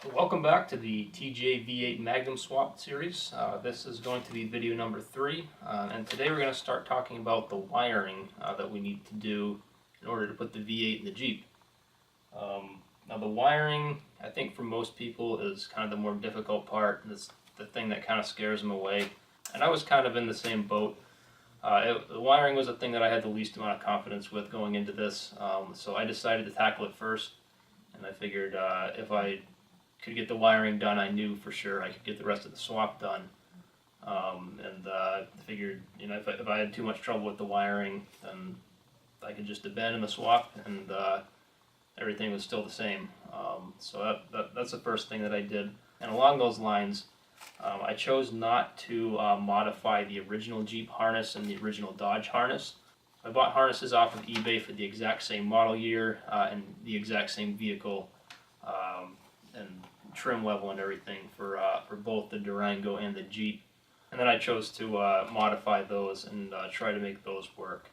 Welcome back to the TJ V8 Magnum Swap series. This is going to be video number 3, and today we're going to start talking about the wiring that we need to do in order to put the V8 in the Jeep. Now the wiring, I think for most people, is kind of the more difficult part. It's the thing that kind of scares them away, and I was kind of in the same boat. The wiring was the thing that I had the least amount of confidence with going into this, so I decided to tackle it first, and I figured if I could get the wiring done, I knew for sure I could get the rest of the swap done. I figured, if I had too much trouble with the wiring, then I could just abandon the swap, and everything was still the same. That's the first thing that I did. And along those lines, I chose not to modify the original Jeep harness and the original Dodge harness. I bought harnesses off of eBay for the exact same model year and the exact same vehicle and trim level and everything for both the Durango and the Jeep. And then I chose to modify those and try to make those work.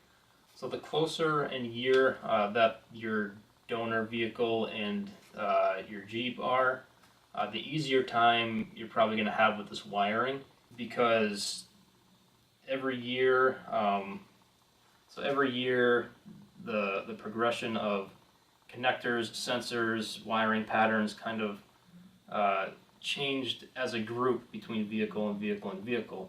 So the closer in year that your donor vehicle and your Jeep are, the easier time you're probably going to have with this wiring, because every year, the progression of connectors, sensors, wiring patterns kind of changed as a group between vehicle and vehicle and vehicle.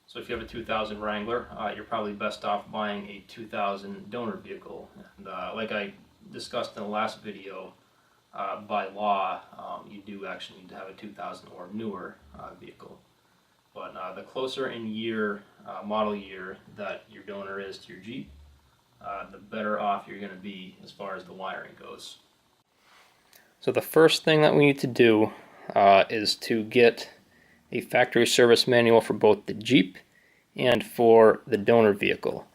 So if you have a 2000 Wrangler, you're probably best off buying a 2000 donor vehicle. And like I discussed in the last video, by law, you do actually need to have a 2000 or newer vehicle. But the closer in year, model year that your donor is to your Jeep, the better off you're going to be as far as the wiring goes. So the first thing that we need to do is to get a factory service manual for both the Jeep and for the donor vehicle.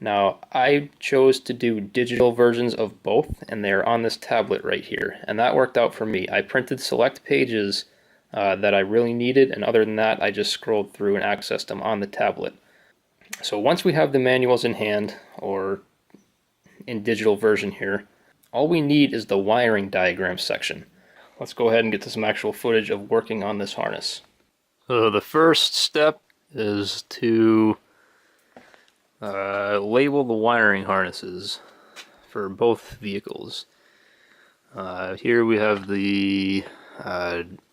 Now, I chose to do digital versions of both, and they're on this tablet right here, and that worked out for me. I printed select pages that I really needed, and other than that, I just scrolled through and accessed them on the tablet. So once we have the manuals in hand, or in digital version here, all we need is the wiring diagram section. Let's go ahead and get to some actual footage of working on this harness. So the first step is to label the wiring harnesses for both vehicles. Here we have the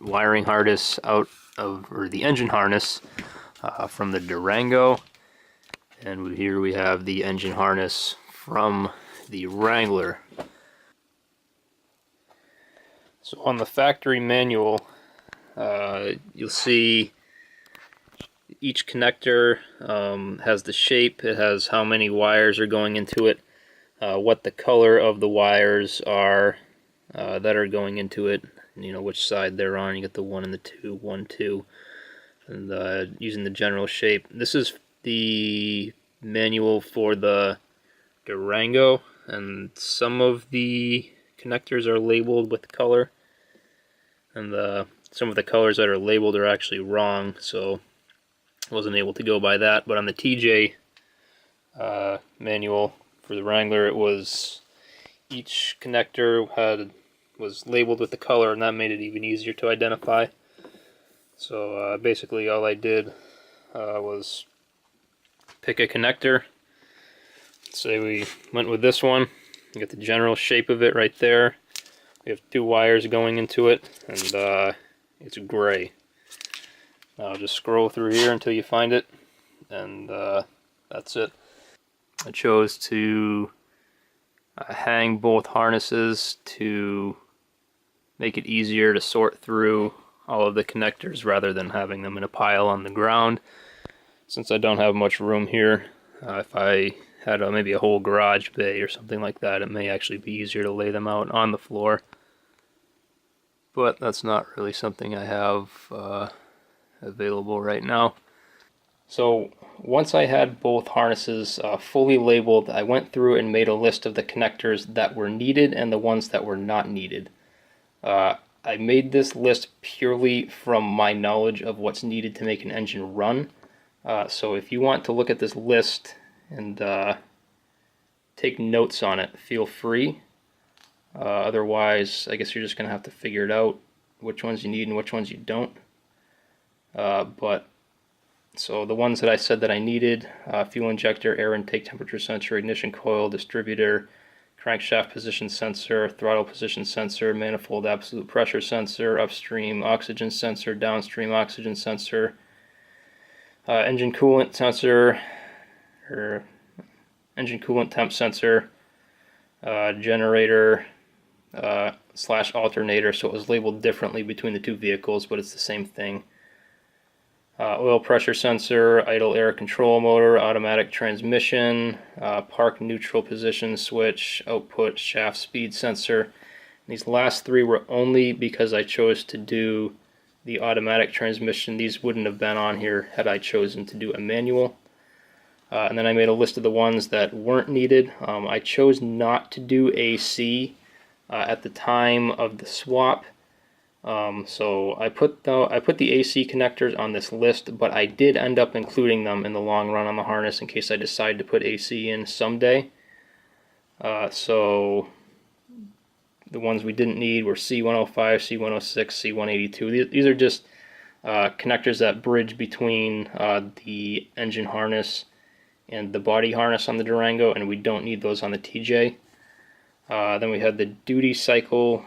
wiring harness or the engine harness from the Durango, and here we have the engine harness from the Wrangler. So on the factory manual, you'll see each connector has the shape, it has how many wires are going into it, what the color of the wires are that are going into it, which side they're on. You get the 1 and the 2, 1, 2, and using the general shape. This is the manual for the Durango, and some of the connectors are labeled with color, and some of the colors that are labeled are actually wrong, so I wasn't able to go by that. But on the TJ manual for the Wrangler, it was each connector was labeled with the color, and that made it even easier to identify. So basically all I did was pick a connector. Say we went with this one. You get the general shape of it right there. We have 2 wires going into it, and it's gray. Now just scroll through here until you find it, and that's it. I chose to hang both harnesses to make it easier to sort through all of the connectors rather than having them in a pile on the ground. Since I don't have much room here, if I had maybe a whole garage bay or something like that, it may actually be easier to lay them out on the floor. But that's not really something I have available right now. So once I had both harnesses fully labeled, I went through and made a list of the connectors that were needed and the ones that were not needed. I made this list purely from my knowledge of what's needed to make an engine run. So if you want to look at this list and take notes on it, feel free. Otherwise, I guess you're just going to have to figure it out which ones you need and which ones you don't. So the ones that I said that I needed, fuel injector, air intake temperature sensor, ignition coil, distributor, crankshaft position sensor, throttle position sensor, manifold absolute pressure sensor, upstream oxygen sensor, downstream oxygen sensor, engine coolant sensor, or engine coolant temp sensor, generator slash alternator, so it was labeled differently between the two vehicles, but it's the same thing. Oil pressure sensor, idle air control motor, automatic transmission, park neutral position switch, output shaft speed sensor. These last three were only because I chose to do the automatic transmission. These wouldn't have been on here had I chosen to do a manual. And then I made a list of the ones that weren't needed. I chose not to do AC at the time of the swap. So I put the AC connectors on this list, but I did end up including them in the long run on the harness in case I decide to put AC in someday. So the ones we didn't need were C105, C106, C182. These are just connectors that bridge between the engine harness and the body harness on the Durango, and we don't need those on the TJ. Then we had the duty cycle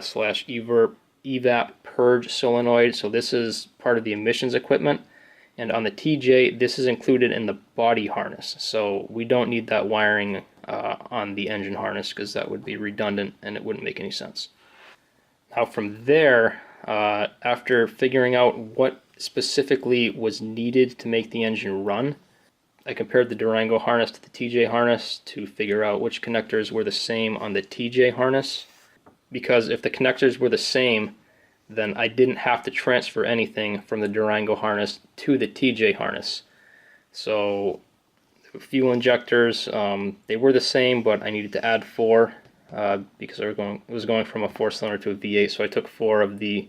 slash evap purge solenoid. So this is part of the emissions equipment, and on the TJ this is included in the body harness, so we don't need that wiring on the engine harness because that would be redundant and it wouldn't make any sense. Now from there, after figuring out what specifically was needed to make the engine run, I compared the Durango harness to the TJ harness to figure out which connectors were the same on the TJ harness. Because if the connectors were the same, then I didn't have to transfer anything from the Durango harness to the TJ harness. So fuel injectors, they were the same, but I needed to add 4 because it was going from a 4-cylinder to a V8. So I took 4 of the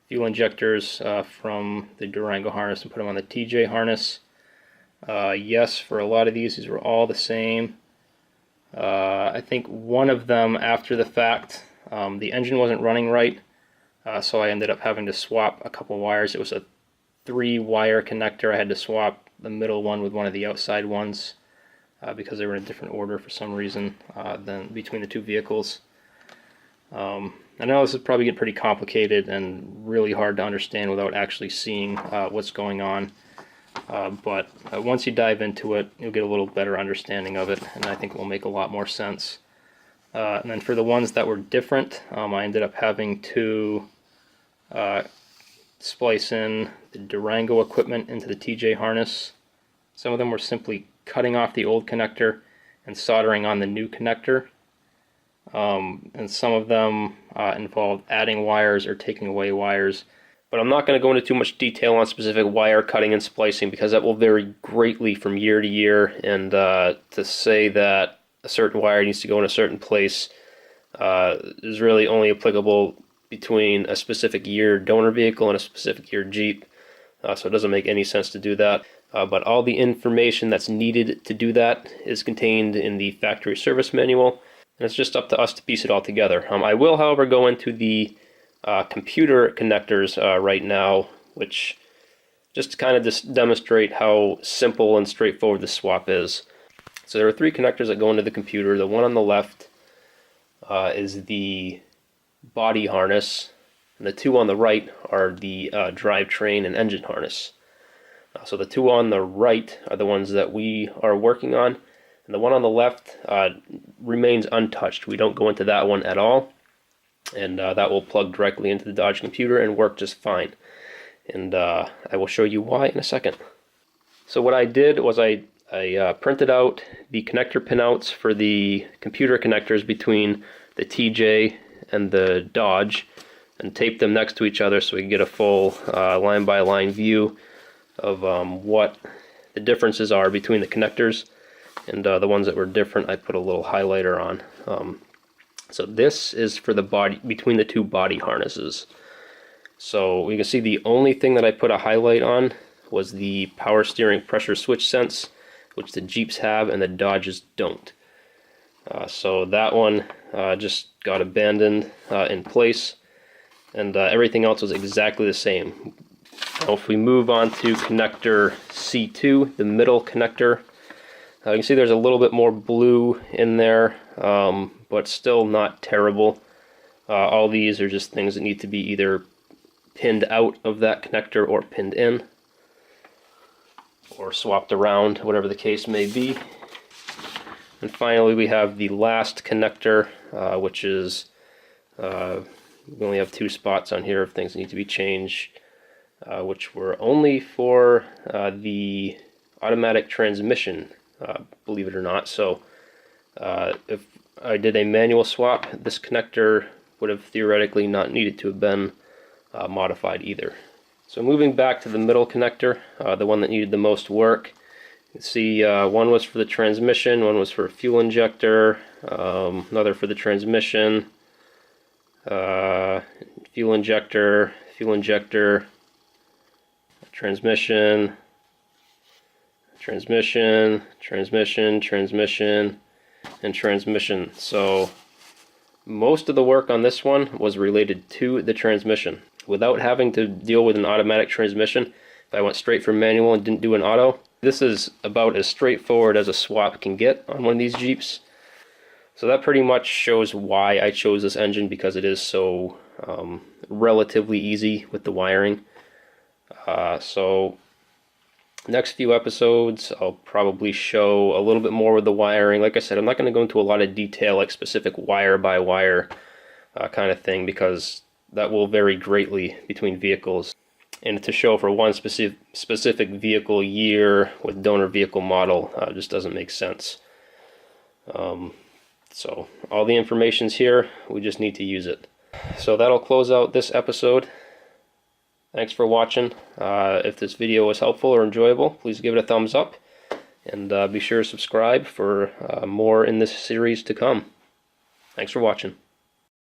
fuel injectors from the Durango harness and put them on the TJ harness. Yes, for a lot of these were all the same. I think one of them, after the fact, the engine wasn't running right, so I ended up having to swap a couple wires. It was a 3-wire connector. I had to swap the middle one with one of the outside ones because they were in a different order for some reason than between the two vehicles. I know this is probably getting pretty complicated and really hard to understand without actually seeing what's going on. But once you dive into it, you'll get a little better understanding of it, and I think it will make a lot more sense. And then for the ones that were different, I ended up having to splice in the Durango equipment into the TJ harness. Some of them were simply cutting off the old connector and soldering on the new connector. And some of them involved adding wires or taking away wires. But I'm not going to go into too much detail on specific wire cutting and splicing because that will vary greatly from year to year, and to say that a certain wire needs to go in a certain place is really only applicable between a specific year donor vehicle and a specific year Jeep, so it doesn't make any sense to do that. But all the information that's needed to do that is contained in the factory service manual, and it's just up to us to piece it all together. I will, however, go into the computer connectors right now, which just to kind of demonstrate how simple and straightforward this swap is. So there are 3 connectors that go into the computer. The one on the left is the body harness, and the 2 on the right are the drivetrain and engine harness. So the 2 on the right are the ones that we are working on, and the one on the left remains untouched. We don't go into that one at all, and that will plug directly into the Dodge computer and work just fine. And I will show you why in a second. So what I did was I printed out the connector pinouts for the computer connectors between the TJ and the Dodge and taped them next to each other so we could get a full line-by-line view of what the differences are between the connectors. And the ones that were different, I put a little highlighter on. So this is for the body, between the 2 body harnesses. So you can see the only thing that I put a highlight on was the power steering pressure switch sense, which the Jeeps have and the Dodges don't. So that one just got abandoned in place. and everything else was exactly the same. Now if we move on to connector C2, the middle connector, you can see there's a little bit more blue in there, but still not terrible. All these are just things that need to be either pinned out of that connector or pinned in, or swapped around, whatever the case may be. And finally we have the last connector, which is, we only have 2 spots on here of things that need to be changed, which were only for the automatic transmission, believe it or not. So if I did a manual swap, this connector would have theoretically not needed to have been modified either. So moving back to the middle connector, the one that needed the most work, you can see one was for the transmission, one was for a fuel injector, another for the transmission, fuel injector, transmission, and transmission. So most of the work on this one was related to the transmission. Without having to deal with an automatic transmission, if I went straight from manual and didn't do an auto, this is about as straightforward as a swap can get on one of these Jeeps. So that pretty much shows why I chose this engine, because it is so relatively easy with the wiring. So next few episodes I'll probably show a little bit more with the wiring. Like I said, I'm not going to go into a lot of detail, like specific wire by wire kind of thing, because that will vary greatly between vehicles. And to show for one specific vehicle year with donor vehicle model just doesn't make sense. So all the information's here, we just need to use it. So that'll close out this episode. Thanks for watching. If this video was helpful or enjoyable, please give it a thumbs up, and be sure to subscribe for more in this series to come. Thanks for watching.